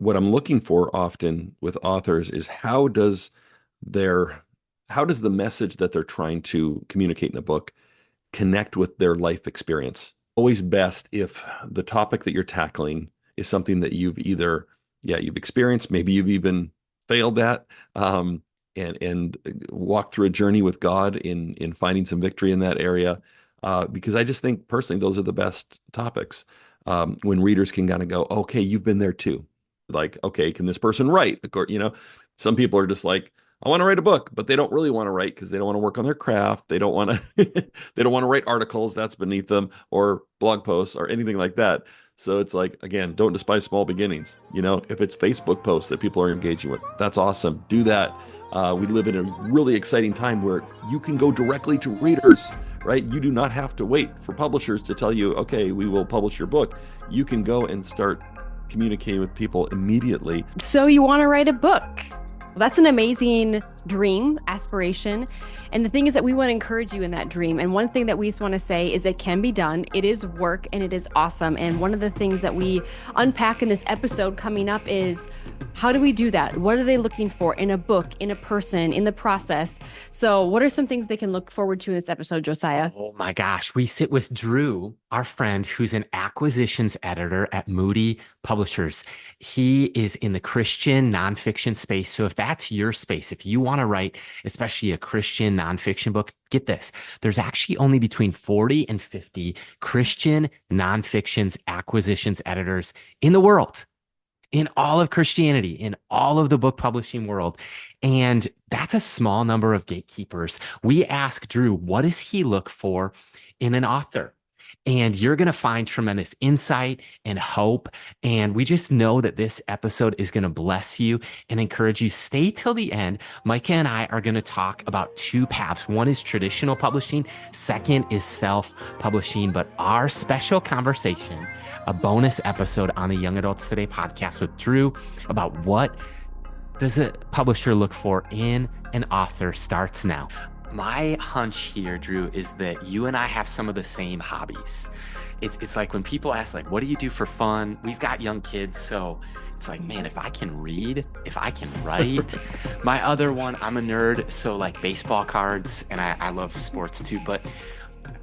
what I'm looking for often with authors is their how does the message that they're trying to communicate in a book connect with their life experience? Always best if the topic that you're tackling is something that you've experienced, maybe you've even failed at, and walk through a journey with God in finding some victory in that area. Because I just think personally those are the best topics. When readers can kind of go, okay, you've been there too. Like, okay, can this person write? Of course, some people are just like, I want to write a book, but they don't really want to write because they don't want to work on their craft. They don't want to they don't want to write articles, that's beneath them, or blog posts or anything like that. So it's like, again, don't despise small beginnings. If it's Facebook posts that people are engaging with, that's awesome. Do that. We live in a really exciting time where you can go directly to readers, right? You do not have to wait for publishers to tell you, okay, we will publish your book. You can go and start communicating with people immediately. So you want to write a book? Well, that's an amazing dream, aspiration. And the thing is that we want to encourage you in that dream. And one thing that we just want to say is it can be done. It is work and it is awesome. And one of the things that we unpack in this episode coming up is, how do we do that? What are they looking for in a book, in a person, in the process? So what are some things they can look forward to in this episode, Josiah? Oh my gosh. We sit with Drew, our friend, who's an acquisitions editor at Moody Publishers. He is in the Christian nonfiction space. So if that's your space, if you want to write, especially a Christian nonfiction book, get this. There's actually only between 40 and 50 Christian nonfictions acquisitions editors in the world, in all of Christianity, in all of the book publishing world. And that's a small number of gatekeepers. We ask Drew, what does he look for in an author? And you're going to find tremendous insight and hope. And we just know that this episode is going to bless you and encourage you. Stay till the end. Micah and I are going to talk about two paths. One is traditional publishing. Second is self-publishing. But our special conversation, a bonus episode on the Young Adults Today podcast with Drew about what does a publisher look for in an author starts now. My hunch here, Drew, is that you and I have some of the same hobbies. It's like when people ask, like, what do you do for fun? We've got young kids, so it's like, man, if I can read, if I can write. My other one, I'm a nerd, so like baseball cards, and I love sports too, but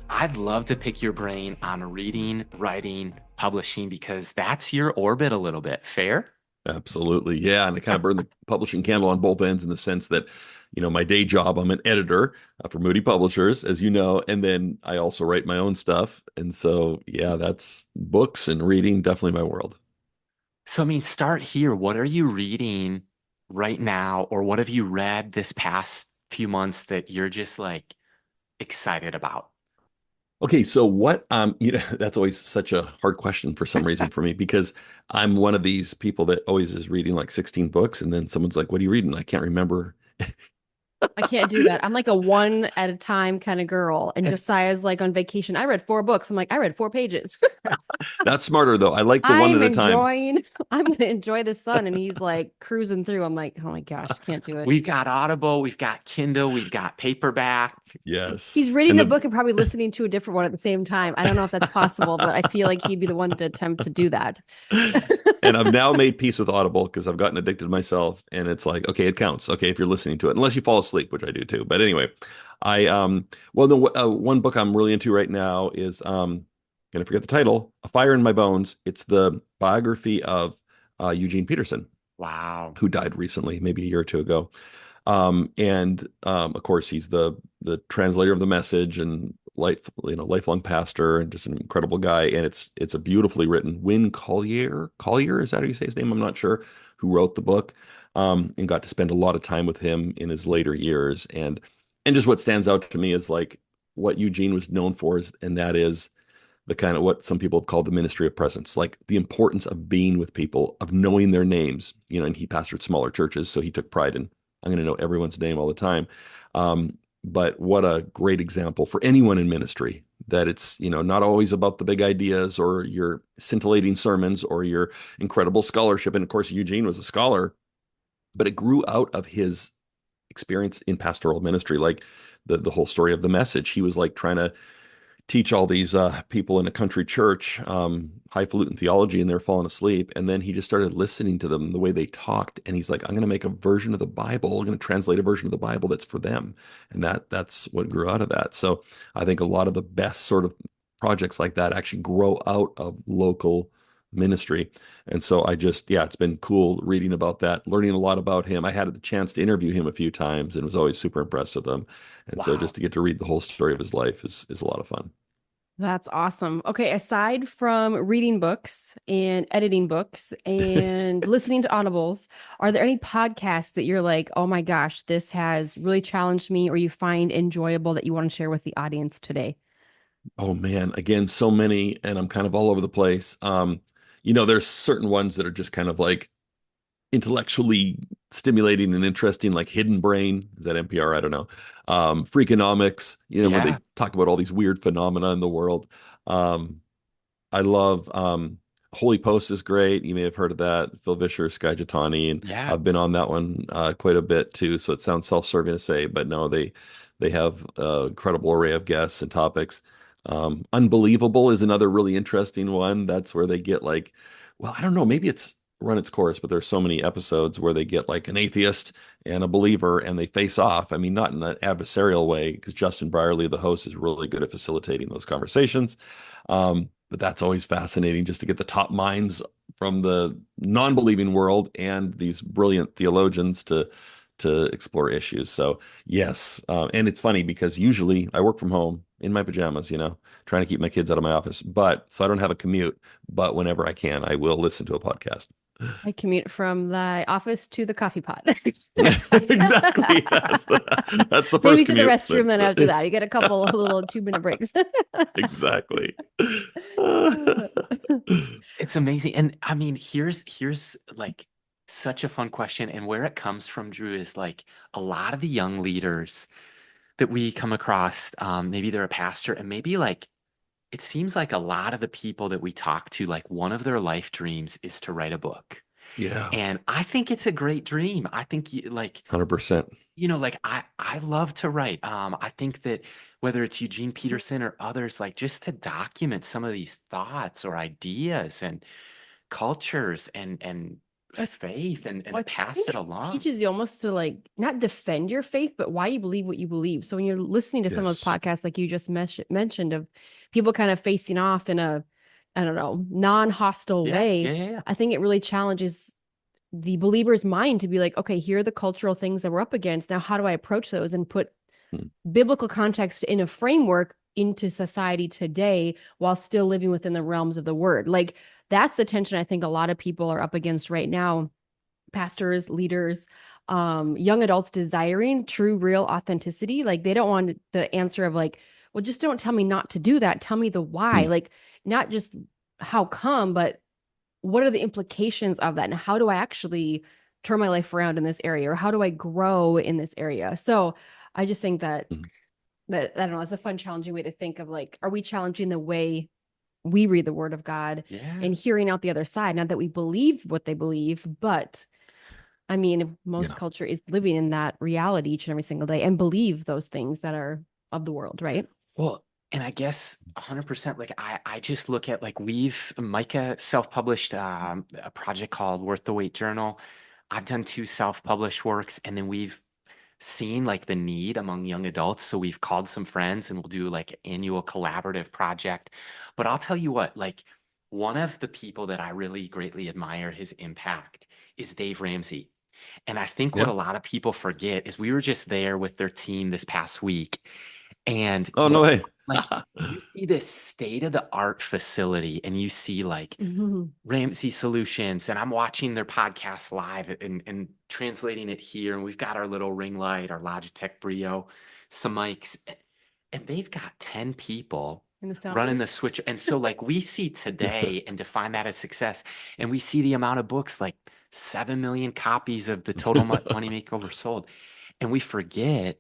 I'd love to pick your brain on reading, writing, publishing, because that's your orbit a little bit. Fair? Absolutely. Yeah. And I kind of burn the publishing candle on both ends in the sense that, my day job, I'm an editor for Moody Publishers, as you know, and then I also write my own stuff. And so, yeah, that's books and reading, definitely my world. So, I mean, start here. What are you reading right now, or what have you read this past few months that you're just like excited about? Okay, so that's always such a hard question for some reason for me because I'm one of these people that always is reading like 16 books and then someone's like, "What are you reading?" I can't remember. I can't do that. I'm like a one at a time kind of girl. And Josiah's like on vacation. I read 4 books. I'm like, I read 4 pages. That's smarter though. I like the one at a time. I'm going to enjoy the sun. And he's like cruising through. I'm like, oh my gosh, can't do it. We've got Audible, we've got Kindle, we've got paperback. Yes. He's reading a book and probably listening to a different one at the same time. I don't know if that's possible, but I feel like he'd be the one to attempt to do that. And I've now made peace with Audible because I've gotten addicted myself. And it's like, okay, it counts. Okay, if you're listening to it, unless you fall asleep, which I do too. But anyway, the one book I'm really into right now is gonna forget the title, A Fire in My Bones. It's the biography of Eugene Peterson. Wow. Who died recently, maybe a year or two ago. Of course, he's the translator of the message and lifelong pastor and just an incredible guy. And it's a beautifully written. Win Collier, is that how you say his name? I'm not sure, who wrote the book, and got to spend a lot of time with him in his later years. And just what stands out to me is like what Eugene was known for and that is the kind of what some people have called the ministry of presence, like the importance of being with people, of knowing their names, and he pastored smaller churches. So he took pride in, I'm going to know everyone's name all the time. But what a great example for anyone in ministry that it's, not always about the big ideas or your scintillating sermons or your incredible scholarship. And of course, Eugene was a scholar, but it grew out of his experience in pastoral ministry, like the whole story of the message. He was like trying to teach all these people in a country church highfalutin theology, and they're falling asleep. And then he just started listening to them, the way they talked, and he's like, I'm going to make a version of the Bible. I'm going to translate a version of the Bible that's for them, and that's what grew out of that. So I think a lot of the best sort of projects like that actually grow out of local ministry. And so I just, yeah, it's been cool reading about that, learning a lot about him. I had the chance to interview him a few times and was always super impressed with him. And so just Wow. to get to read the whole story of his life is a lot of fun. That's awesome. Okay, aside from reading books and editing books and listening to audibles, are there any podcasts that you're like, oh my gosh, this has really challenged me, or you find enjoyable that you want to share with the audience today? Oh man, again, so many, and I'm kind of all over the place. There's certain ones that are just kind of like intellectually stimulating and interesting, like Hidden Brain. Is that NPR? I don't know. Freakonomics, where Yeah. they talk about all these weird phenomena in the world. I love Holy Post is great. You may have heard of that. Phil Vischer, Sky Jitani, and Yeah. I've been on that one quite a bit too. So it sounds self-serving to say, but no, they have an incredible array of guests and topics. Unbelievable is another really interesting one. That's where they get like, well, I don't know, maybe it's run its course, but there's so many episodes where they get like an atheist and a believer and they face off. I mean, not in an adversarial way, because Justin Brierley, the host, is really good at facilitating those conversations. But that's always fascinating, just to get the top minds from the non-believing world and these brilliant theologians to explore issues. So yes, and it's funny because usually I work from home in my pajamas, trying to keep my kids out of my office, but so I don't have a commute. But whenever I can, I will listen to a podcast. I commute from the office to the coffee pot. Exactly. That's the Maybe first to the commute. restroom, then after that, you get a couple of little 2-minute breaks. Exactly. It's amazing. And I mean, here's like such a fun question. And where it comes from, Drew, is like a lot of the young leaders that we come across, maybe they're a pastor, and maybe like it seems like a lot of the people that we talk to, like one of their life dreams is to write a book. Yeah, And I think it's a great dream. I think like 100%. like I love to write. I think that whether it's Eugene Peterson or others, like just to document some of these thoughts or ideas and cultures and I, faith well, and I pass think it it along. teaches you almost to like not defend your faith, but why you believe what you believe. So when you're listening to some of those Yes. podcasts, like you just mentioned, of people kind of facing off in a, I don't know, non-hostile Yeah, yeah, way, yeah, yeah. I think it really challenges the believer's mind to be like, okay, here are the cultural things that we're up against. Now, how do I approach those and put Hmm. biblical context in a framework into society today while still living within the realms of the word? Like, that's the tension I think a lot of people are up against right now, pastors, leaders, young adults desiring true, real authenticity. Like, they don't want the answer of like, well, just don't tell me not to do that. Tell me the why. Hmm. Like, not just how come, but what are the implications of that? And how do I actually turn my life around in this area? Or how do I grow in this area? So I just think that Hmm. I don't know, it's a fun, challenging way to think of like, are we challenging the way we read the word of God Yeah. and hearing out the other side? Not that we believe what they believe, but I mean, if most Yeah. culture is living in that reality each and every single day and believe those things that are of the world, right? Well, and I guess 100%, like I just look at like Micah self-published a project called Worth the Wait Journal. I've done two self-published works, and then we've seen like the need among young adults. So we've called some friends and we'll do like annual collaborative project. But I'll tell you what, like one of the people that I really greatly admire his impact is Dave Ramsey. And I think what Yeah. a lot of people forget is we were just there with their team this past week. And Oh, no way. like you see this state of the art facility and you see like Mhm. Ramsey Solutions, and I'm watching their podcast live and translating it here. And we've got our little ring light, our Logitech Brio, some mics, and they've got 10 people And the running soundproofs. the switch. And so, like, we see today and define that as success, and we see the amount of books, like 7 million copies of the Total Money Makeover sold. And we forget,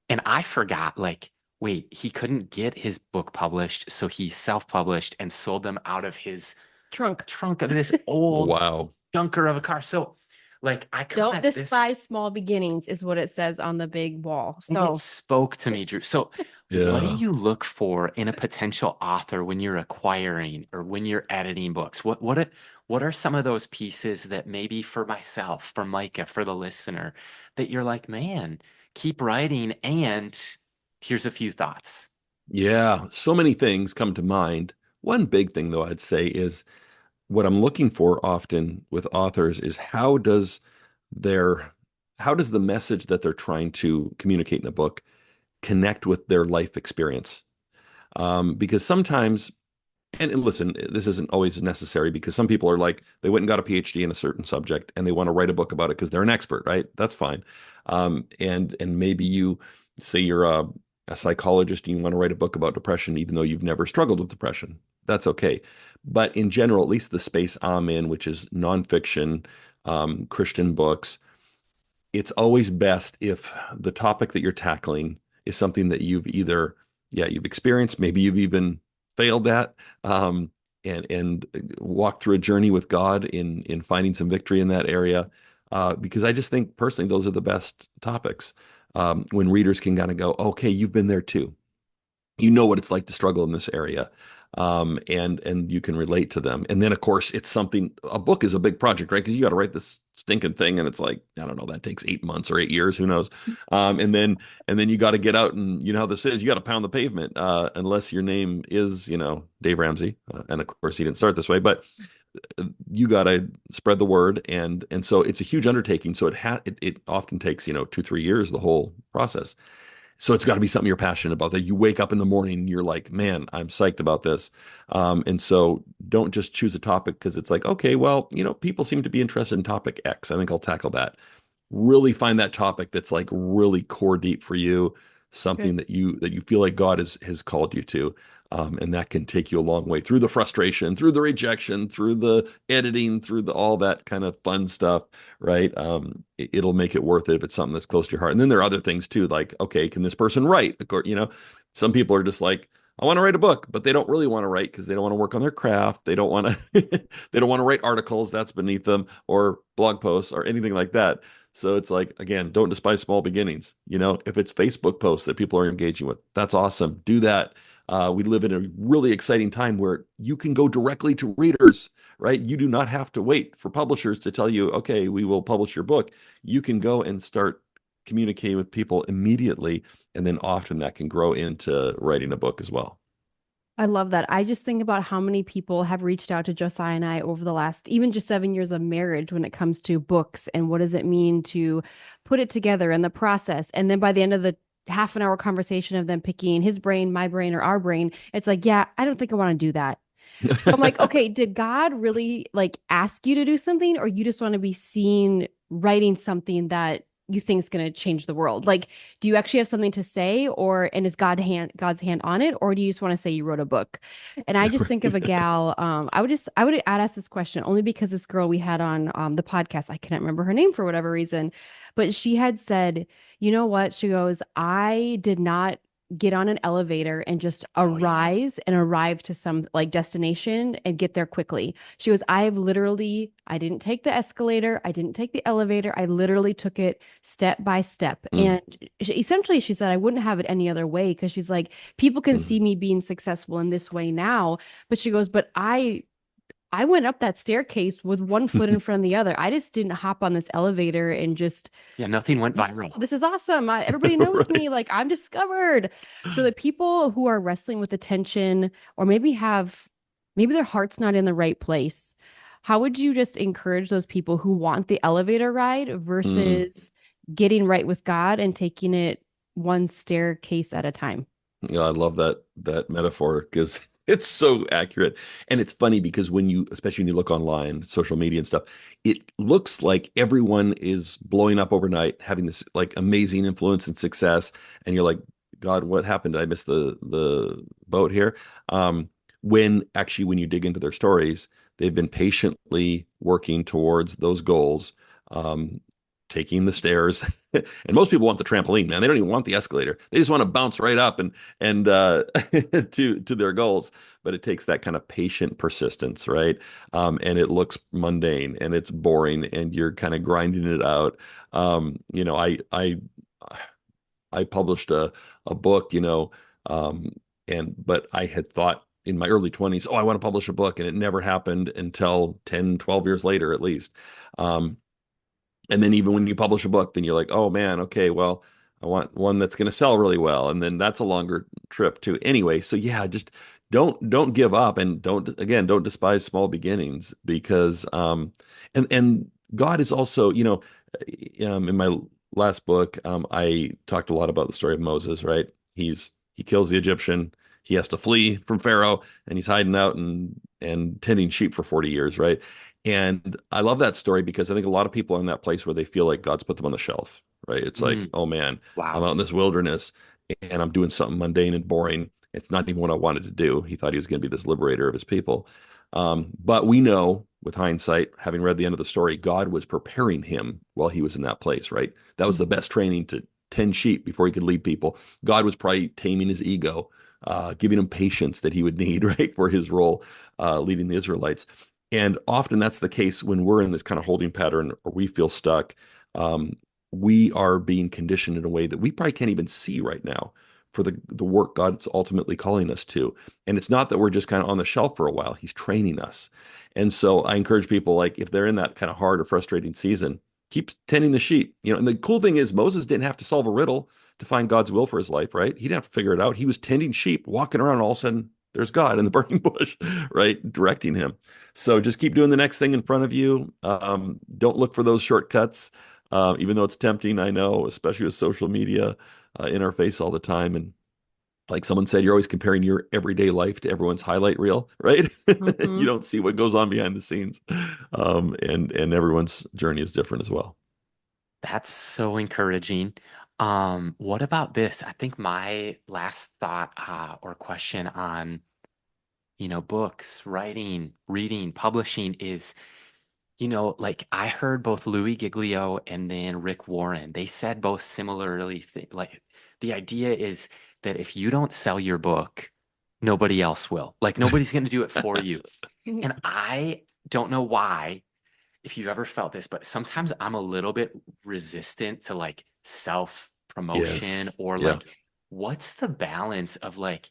and I forgot, like, wait, he couldn't get his book published, so he self-published and sold them out of his Trunk. trunk of this old Wow. junker of a car. So, like, I come Don't at this, despise small beginnings is what it says on the big wall. and it So spoke to me, Drew. So, What do Yeah. you look for in a potential author when you're acquiring or when you're editing books? What are some of those pieces that maybe for myself, for Micah, for the listener, that you're like, man, keep writing and here's a few thoughts. Yeah. So many things come to mind. One big thing, though, I'd say is what I'm looking for often with authors is their, how does the message that they're trying to communicate in a book connect with their life experience? Because sometimes, and listen, this isn't always necessary because some people are like, they went and got a PhD in a certain subject and they want to write a book about it because they're an expert, right? That's fine. And maybe you say you're a psychologist and you want to write a book about depression, even though you've never struggled with depression. That's okay. But in general, at least the space I'm in, which is nonfiction, Christian books, it's always best if the topic that you're tackling is something that you've experienced, maybe you've even failed at, and walked through a journey with God in finding some victory in that area. Because I just think personally, those are the best topics when readers can kind of go, okay, you've been there too. You know what it's like to struggle in this area. And you can relate to them. And then of course it's something, a book is a big project, right? Because you got to write this stinking thing and it's like, I don't know, that takes 8 months or 8 years, who knows? And then you got to get out and you know how this is, you got to pound the pavement, unless your name is, Dave Ramsey. And of course he didn't start this way, but you got to spread the word. And so it's a huge undertaking. So it often takes, 2, 3 years, the whole process. So it's got to be something you're passionate about, that you wake up in the morning and you're like, man, I'm psyched about this. And so don't just choose a topic because it's like, okay, well, people seem to be interested in topic X. I think I'll tackle that. Really find that topic that's like really core deep for you, something Good. that you feel like God has called you to. And that can take you a long way through the frustration, through the rejection, through the editing, through all that kind of fun stuff, right? It'll make it worth it if it's something that's close to your heart. And then there are other things too, like, okay, can this person write? Of course, some people are just like, I want to write a book, but they don't really want to write because they don't want to work on their craft. They don't want to they don't want to write articles, that's beneath them, or blog posts or anything like that. So it's like, again, don't despise small beginnings. If it's Facebook posts that people are engaging with, that's awesome. Do that. We live in a really exciting time where you can go directly to readers, right? You do not have to wait for publishers to tell you, okay, we will publish your book. You can go and start communicating with people immediately. And then often that can grow into writing a book as well. I love that. I just think about how many people have reached out to Josiah and I over the last, even just 7 years of marriage when it comes to books and what does it mean to put it together and the process. And then by the end of the half an hour conversation of them picking his brain, my brain, or our brain, it's like, yeah, I don't think I want to do that. So I'm like, okay, did God really like ask you to do something, or you just want to be seen writing something that you think is going to change the world? Like, do you actually have something to say, or and is God's hand on it, or do you just want to say you wrote a book? And I just think of a gal. I would ask this question only because this girl we had on the podcast, I cannot remember her name for whatever reason, but she had said, you know what? She goes, I did not get on an elevator and just Oh yeah. arrive to some like destination and get there quickly. She goes, I didn't take the escalator, I didn't take the elevator, I literally took it step by step. Mm, And essentially, she said, I wouldn't have it any other way because she's like, people can mm. see me being successful in this way now. But she goes, but I went up that staircase with one foot in front of the other. I just didn't hop on this elevator and just, Yeah, nothing went "Wow, viral. this is awesome. Everybody knows me. Right. Like I'm discovered." So the people who are wrestling with attention or maybe their heart's not in the right place, how would you just encourage those people who want the elevator ride Mm. versus getting right with God and taking it one staircase at a time? Yeah, I love that metaphor because it's so accurate. And it's funny because especially when you look online, social media and stuff, it looks like everyone is blowing up overnight, having this like amazing influence and success. And you're like, God, what happened? Did I miss the boat here? When actually, when you dig into their stories, they've been patiently working towards those goals, um, taking the stairs. And most people want the trampoline, man. They don't even want the escalator. They just want to bounce right up and to their goals. But it takes that kind of patient persistence, right? And it looks mundane and it's boring, and you're kind of grinding it out. I published a book, Um, but I had thought in my early 20s, oh, I want to publish a book, and it never happened until 10, 12 years later, at least. Um, and then even when you publish a book, then you're like, oh man, okay, well, I want one that's going to sell really well, and then that's a longer trip too. Anyway, so yeah, just don't give up, and don't despise small beginnings, because and God is also, in my last book, I talked a lot about the story of Moses, right? He kills the Egyptian, he has to flee from Pharaoh, and he's hiding out and tending sheep for 40 years, right? And I love that story because I think a lot of people are in that place where they feel like God's put them on the shelf, right? It's like, Mm, oh man, I'm wow. out in this wilderness and I'm doing something mundane and boring. It's not even what I wanted to do. He thought he was going to be this liberator of his people. But we know with hindsight, having read the end of the story, God was preparing him while he was in that place, right? That was the best training to tend sheep before he could lead people. God was probably taming his ego, giving him patience that he would need, right, for his role leading the Israelites. And often that's the case when we're in this kind of holding pattern or we feel stuck. Um, we are being conditioned in a way that we probably can't even see right now for the work God's ultimately calling us to. And it's not that we're just kind of on the shelf for a while. He's training us. And so I encourage people, like, if they're in that kind of hard or frustrating season, keep tending the sheep. And the cool thing is Moses didn't have to solve a riddle to find God's will for his life, right? He didn't have to figure it out. He was tending sheep, walking around, and all of a sudden there's God in the burning bush, right? Directing him. So just keep doing the next thing in front of you. Don't look for those shortcuts, even though it's tempting, I know, especially with social media in our face all the time. And like someone said, you're always comparing your everyday life to everyone's highlight reel, right? You Hmm. don't see what goes on behind the scenes. And everyone's journey is different as well. That's so encouraging. What about this? I think my last thought or question on, books, writing, reading, publishing is, like I heard both Louis Giglio and then Rick Warren. They said both similarly, like the idea is that if you don't sell your book, nobody else will. Like nobody's going to do it for you. And I don't know why, if you've ever felt this, but sometimes I'm a little bit resistant to like self promotion Yes. or Yeah. like, what's the balance of like,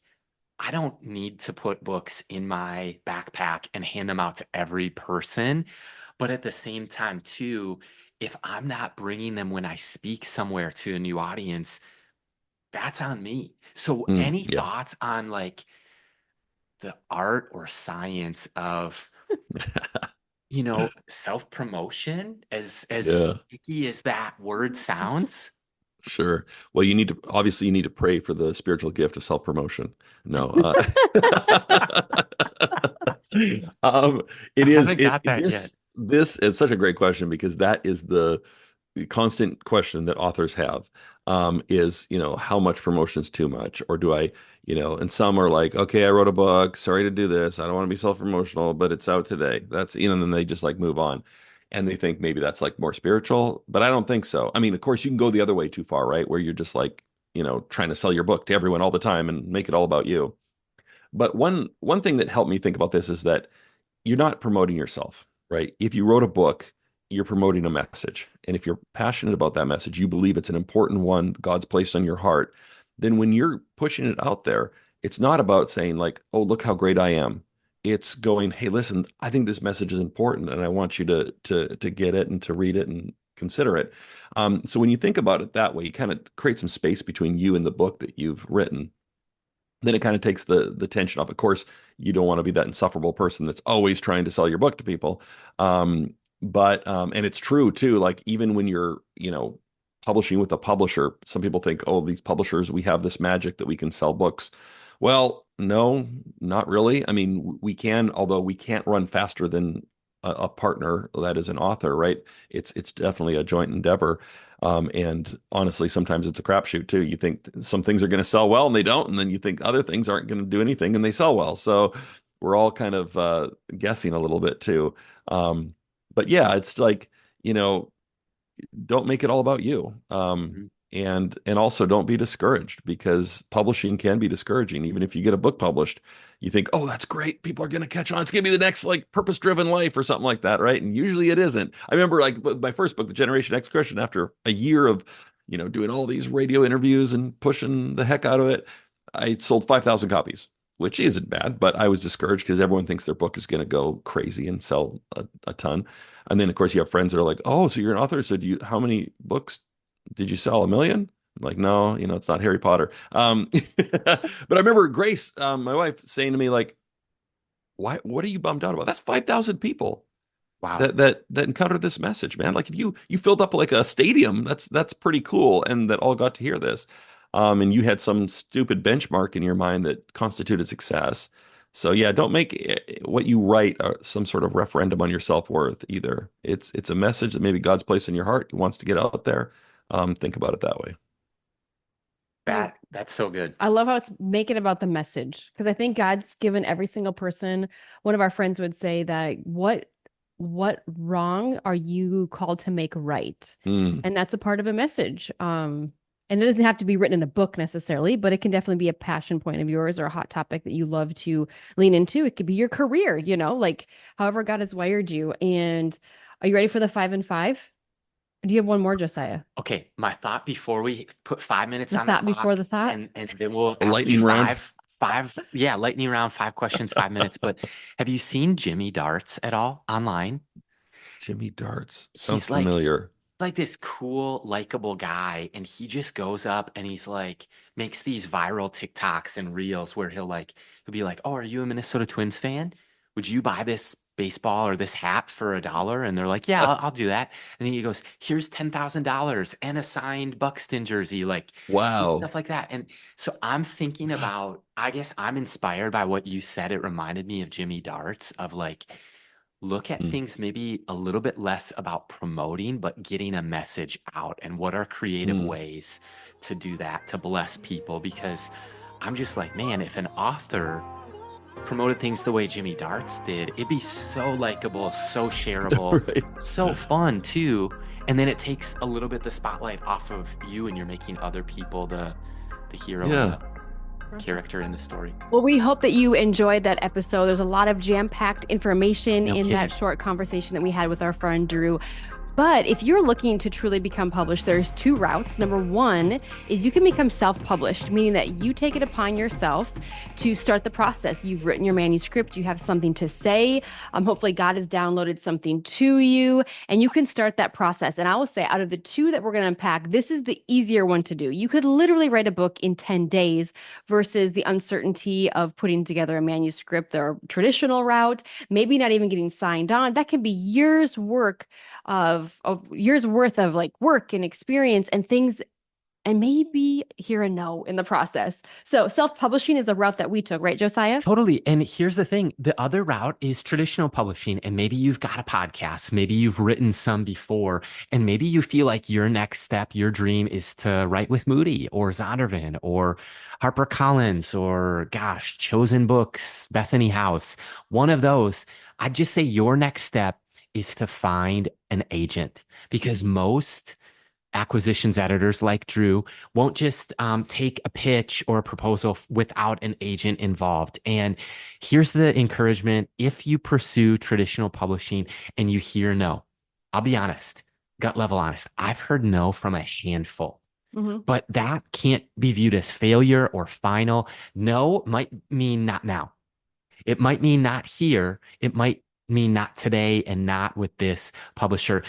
I don't need to put books in my backpack and hand them out to every person. But at the same time, too, if I'm not bringing them when I speak somewhere to a new audience, that's on me. So, any Yeah. thoughts on like the art or science of self-promotion, as Yeah. icky as that word sounds? Sure. Well, you need to pray for the spiritual gift of self-promotion. No, um, I it is haven't got that yet. this it's such a great question because that is the constant question that authors have. Is, how much promotion is too much, or do I, and some are like, okay, I wrote a book, sorry to do this, I don't want to be self-promotional, but it's out today. That's, and then they just like move on. And they think maybe that's like more spiritual, but I don't think so. I mean, of course, you can go the other way too far, right? Where you're just like, trying to sell your book to everyone all the time and make it all about you. But one thing that helped me think about this is that you're not promoting yourself, right? If you wrote a book, you're promoting a message. And if you're passionate about that message, you believe it's an important one God's placed on your heart, then when you're pushing it out there, it's not about saying like, "Oh, look how great I am." It's going, "Hey, listen, I think this message is important and I want you to get it and to read it and consider it." So when you think about it that way, you kind of create some space between you and the book that you've written. Then it kind of takes the tension off. Of course, you don't want to be that insufferable person that's always trying to sell your book to people. But and it's true too. Like even when you're, publishing with a publisher, some people think, oh, these publishers, we have this magic that we can sell books. Well, no, not really. I mean, we can, although we can't run faster than a partner that is an author, right? It's definitely a joint endeavor. And honestly, sometimes it's a crapshoot too. You think some things are going to sell well and they don't, and then you think other things aren't going to do anything and they sell well. So we're all kind of guessing a little bit too. Um, but yeah, it's like, you know, don't make it all about you. Mhm. And also don't be discouraged because publishing can be discouraging. Even if you get a book published, you think, oh, that's great. People are going to catch on. It's going to be the next like purpose-driven life or something like that, right? And usually it isn't. I remember like my first book, The Generation X Christian, after a year of, doing all these radio interviews and pushing the heck out of it, I sold 5,000 copies, which isn't bad, but I was discouraged because everyone thinks their book is going to go crazy and sell a ton. And then, of course, you have friends that are like, "Oh, so you're an author? So how many books did you sell? A million?" I'm like, no, it's not Harry Potter. But I remember Grace, my wife, saying to me like, "Why? What are you bummed out about? That's 5,000 people Wow. that encountered this message, man. Like if you filled up like a stadium, that's pretty cool, and that all got to hear this. And you had some stupid benchmark in your mind that constituted success. So yeah, don't make what you write some sort of referendum on your self-worth either. It's a message that maybe God's placed in your heart. He wants to get out there. Think about it that way. That's so good. I love how it's making about the message, because I think God's given every single person. One of our friends would say that what wrong are you called to make right? Mm, And that's a part of a message. And it doesn't have to be written in a book necessarily, but it can definitely be a passion point of yours or a hot topic that you love to lean into. It could be your career, like however God has wired you. And are you ready for the 5 and 5? Do you have one more, Josiah? Okay, my thought before we put 5 minutes The on the thought before clock, the thought? and then we'll a ask you lightning round. yeah, lightning round, 5 questions, 5 minutes. But have you seen Jimmy Darts at all online? Jimmy Darts sounds He's like this cool, likable guy, and he just goes up and he's like makes these viral TikToks and reels where he'll be like, "Oh, are you a Minnesota Twins fan? Would you buy this baseball or this hat for $1?" And they're like, "Yeah, I'll do that." And then he goes, "Here's $10,000 and a signed Buxton jersey," like just Wow. stuff like that. And so I'm thinking about, I guess I'm inspired by what you said. It reminded me of Jimmy Darts of like, look at Mm, things maybe a little bit less about promoting, but getting a message out. And what are creative mm, ways to do that, to bless people? Because I'm just like, man, if an author promoted things the way Jimmy Darts did, it'd be so likable, so shareable, right. so fun too. And then it takes a little bit the spotlight off of you, and you're making other people the hero and Yeah. the character in the story. Well, we hope that you enjoyed that episode. There's a lot of jam-packed information No in kidding. that short conversation that we had with our friend Drew. But if you're looking to truly become published, there's 2 routes. Number 1 is you can become self-published, meaning that you take it upon yourself to start the process. You've written your manuscript, you have something to say. Hopefully God has downloaded something to you, and you can start that process. And I will say, out of the 2 that we're going to unpack, this is the easier one to do. You could literally write a book in 10 days versus the uncertainty of putting together a manuscript, the traditional route, maybe not even getting signed on. That can be years' work of years worth of like work and experience and things, and maybe hear a no in the process. So self-publishing is a route that we took, right, Josiah? Totally. And here's the thing, the other route is traditional publishing. And maybe you've got a podcast, maybe you've written some before, and maybe you feel like your next step, your dream is to write with Moody or Zondervan or HarperCollins or gosh, Chosen Books, Bethany House, one of those. I'd just say your next step is to find an agent, because most acquisitions editors like Drew won't just take a pitch or a proposal without an agent involved. And here's the encouragement. If you pursue traditional publishing and you hear no, I'll be honest, gut level honest, I've heard no from a handful. Mm-hmm. But that can't be viewed as failure or final. No might mean not now. It might mean not here. It might mean not today and not with this publisher.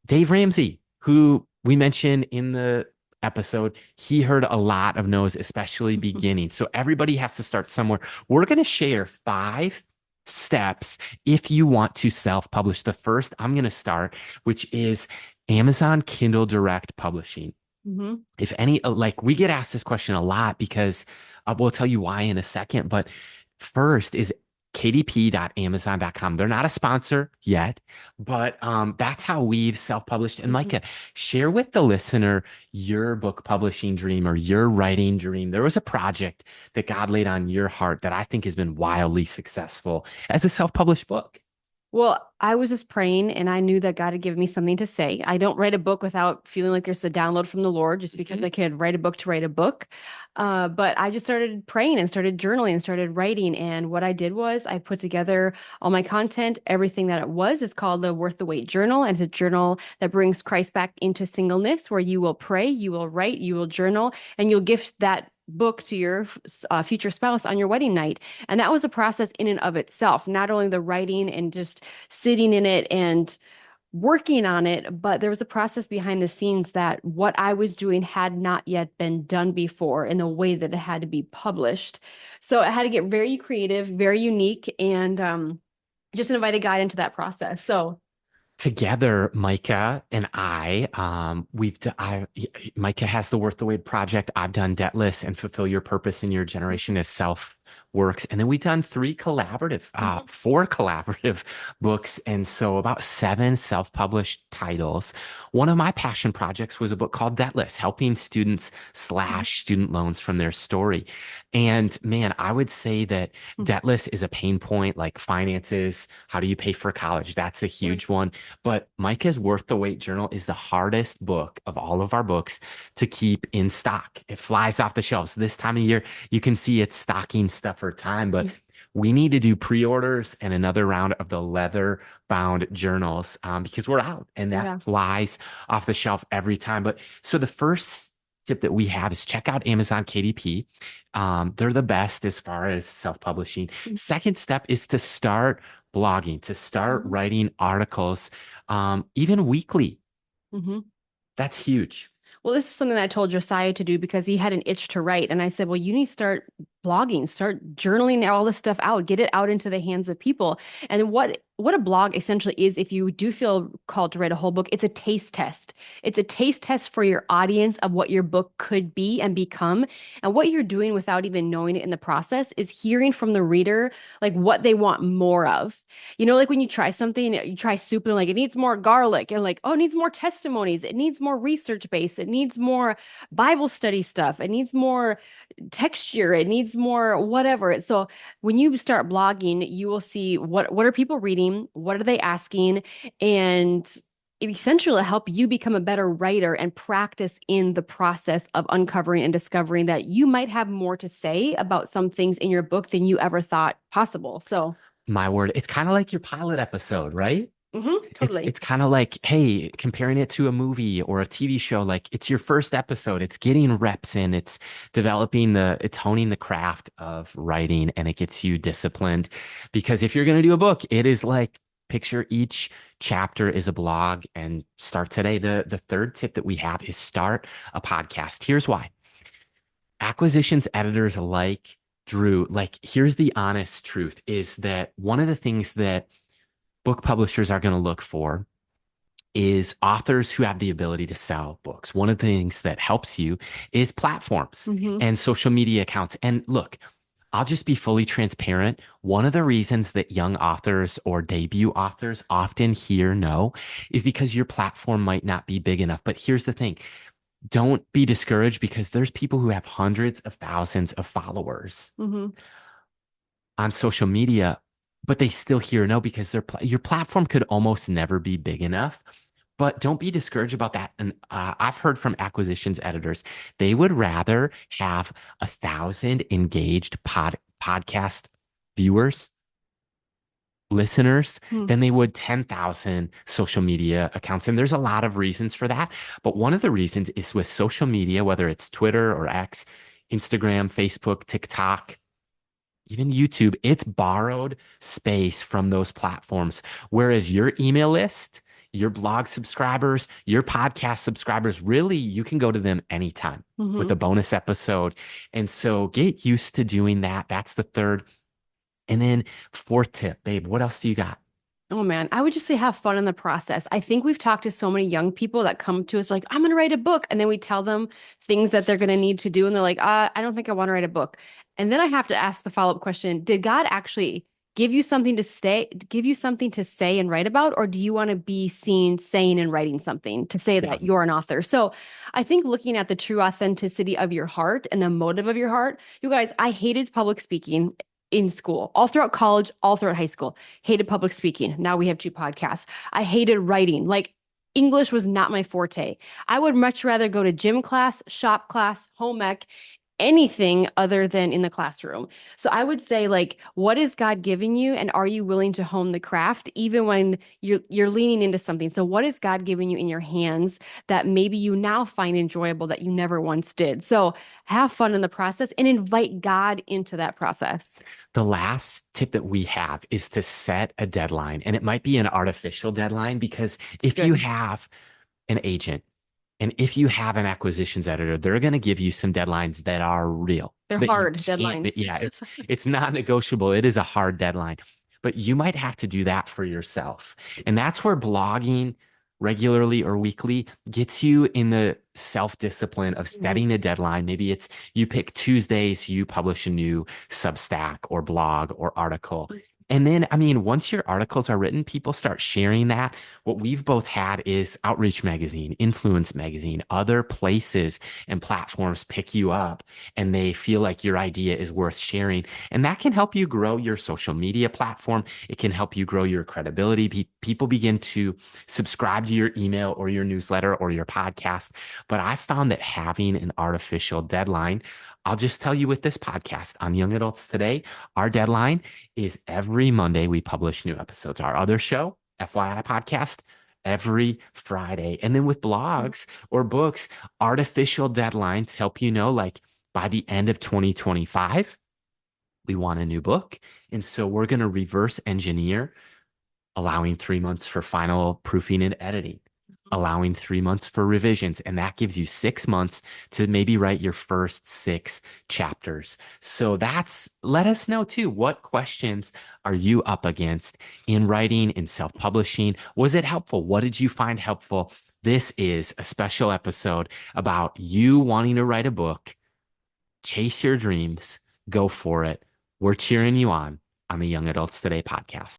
Dave Ramsey, who we mentioned in the episode, he heard a lot of no's, especially beginning. So everybody has to start somewhere. We're going to share 5 steps if you want to self-publish. The first I'm going to start, which is Amazon Kindle Direct Publishing. Mm-hmm. If any, like we get asked this question a lot because we'll tell you why in a second, but first is kdp.amazon.com. They're not a sponsor yet, but that's how we've self-published. And Micah, share with the listener your book publishing dream or your writing dream. There was a project that God laid on your heart that I think has been wildly successful as a self-published book. Well, I was just praying and I knew that God had given me something to say. I don't write a book without feeling like there's a download from the Lord, just because I could write a book to write a book. But I just started praying and started journaling and started writing. And what I did was I put together all my content, everything that it was. It's called the Worth the Wait Journal. And it's a journal that brings Christ back into singleness, where you will pray, you will write, you will journal, and you'll gift that book to your future spouse on your wedding night. And that was a process in and of itself, not only the writing and just sitting in it and working on it, but there was a process behind the scenes that what I was doing had not yet been done before in the way that it had to be published. So I had to get very creative, very unique, and just invited God into that process. So Together, Micah and Micah has the Worth the Wait project. I've done Debtless and Fulfill Your Purpose in Your Generation as Self Works. And then we've done four collaborative books. And so about 7 self-published titles. One of my passion projects was a book called Debtless, helping students slash student loans from their story. And man, I would say that Debtless is a pain point, like finances. How do you pay for college? That's a huge one. But Micah's Worth the Wait journal is the hardest book of all of our books to keep in stock. It flies off the shelves. This time of year, you can see it's stocking stuffer time, but we need to do pre-orders and another round of the leather bound journals because we're out and that flies off the shelf every time. But so the first tip that we have is check out Amazon KDP. They're the best as far as self-publishing. Second step is to start blogging, to start writing articles, even weekly. That's huge. Well, this is something that I told Josiah to do because he had an itch to write. And I said, well, you need to start blogging, start journaling all this stuff out, get it out into the hands of people. And what a blog essentially is, if you do feel called to write a whole book, it's a taste test. It's a taste test for your audience of what your book could be and become. And what you're doing without even knowing it in the process is hearing from the reader, like what they want more of. You know, like when you try something, you try soup and like, it needs more garlic, and like, oh, it needs more testimonies. It needs more research based. It needs more Bible study stuff. It needs more texture. It needs more whatever. So when you start blogging, you will see what are people reading? What are they asking? And it essentially will help you become a better writer and practice in the process of uncovering and discovering that you might have more to say about some things in your book than you ever thought possible. So my word, it's kind of like your pilot episode, right? Totally. It's kind of like, hey, comparing it to a movie or a TV show, like it's your first episode. It's getting reps in, it's it's honing the craft of writing, and it gets you disciplined. Because if you're going to do a book, it is like picture each chapter is a blog and start today. The third tip that we have is start a podcast. Here's why. Acquisitions editors like Drew, like here's the honest truth is that one of the things that book publishers are going to look for is authors who have the ability to sell books. One of the things that helps you is platforms and social media accounts. And look, I'll just be fully transparent. One of the reasons that young authors or debut authors often hear no is because your platform might not be big enough. But here's the thing. Don't be discouraged because there's people who have hundreds of thousands of followers on social media, but they still hear no because your platform could almost never be big enough. But don't be discouraged about that. And I've heard from acquisitions editors, they would rather have 1,000 engaged podcast viewers, listeners, than they would 10,000 social media accounts. And there's a lot of reasons for that. But one of the reasons is with social media, whether it's Twitter or X, Instagram, Facebook, TikTok, even YouTube, it's borrowed space from those platforms. Whereas your email list, your blog subscribers, your podcast subscribers, really, you can go to them anytime with a bonus episode. And so get used to doing that. That's the third. And then fourth tip, babe, what else do you got? Oh man, I would just say have fun in the process. I think we've talked to so many young people that come to us like, I'm going to write a book. And then we tell them things that they're going to need to do. And they're like, I don't think I want to write a book. And then I have to ask the follow-up question, did God actually give you something to say and write about? Or do you want to be seen saying and writing something to say that you're an author? So I think looking at the true authenticity of your heart and the motive of your heart, you guys, I hated public speaking in school, all throughout college, all throughout high school, hated public speaking. Now we have 2 podcasts. I hated writing. Like English was not my forte. I would much rather go to gym class, shop class, home ec, anything other than in the classroom. So I would say, like, what is God giving you, and are you willing to hone the craft even when you're leaning into something? So what is God giving you in your hands that maybe you now find enjoyable that you never once did? So have fun in the process and invite God into that process. The last tip that we have is to set a deadline, and it might be an artificial deadline because if you Good. have an agent and if you have an acquisitions editor, they're going to give you some deadlines that are real, They're that you hard can't, deadlines. yeah, it's not negotiable. It is a hard deadline, but you might have to do that for yourself. And that's where blogging regularly or weekly gets you in the self-discipline of Mhm. setting a deadline. Maybe it's you pick Tuesdays, you publish a new Substack or blog or article. And then, I mean, once your articles are written, people start sharing that. What we've both had is Outreach Magazine, Influence Magazine, other places and platforms pick you up and they feel like your idea is worth sharing. And that can help you grow your social media platform. It can help you grow your credibility. People begin to subscribe to your email or your newsletter or your podcast. But I found that having an artificial deadline, I'll just tell you with this podcast on Young Adults Today, our deadline is every Monday we publish new episodes. Our other show, FYI podcast, every Friday. And then with blogs or books, artificial deadlines help you know, like by the end of 2025, we want a new book. And so we're going to reverse engineer, allowing 3 months for final proofing and editing, allowing 3 months for revisions. And that gives you 6 months to maybe write your first 6 chapters. So let us know too. What questions are you up against in writing, in self-publishing? Was it helpful? What did you find helpful? This is a special episode about you wanting to write a book, chase your dreams, go for it. We're cheering you on the Young Adults Today podcast.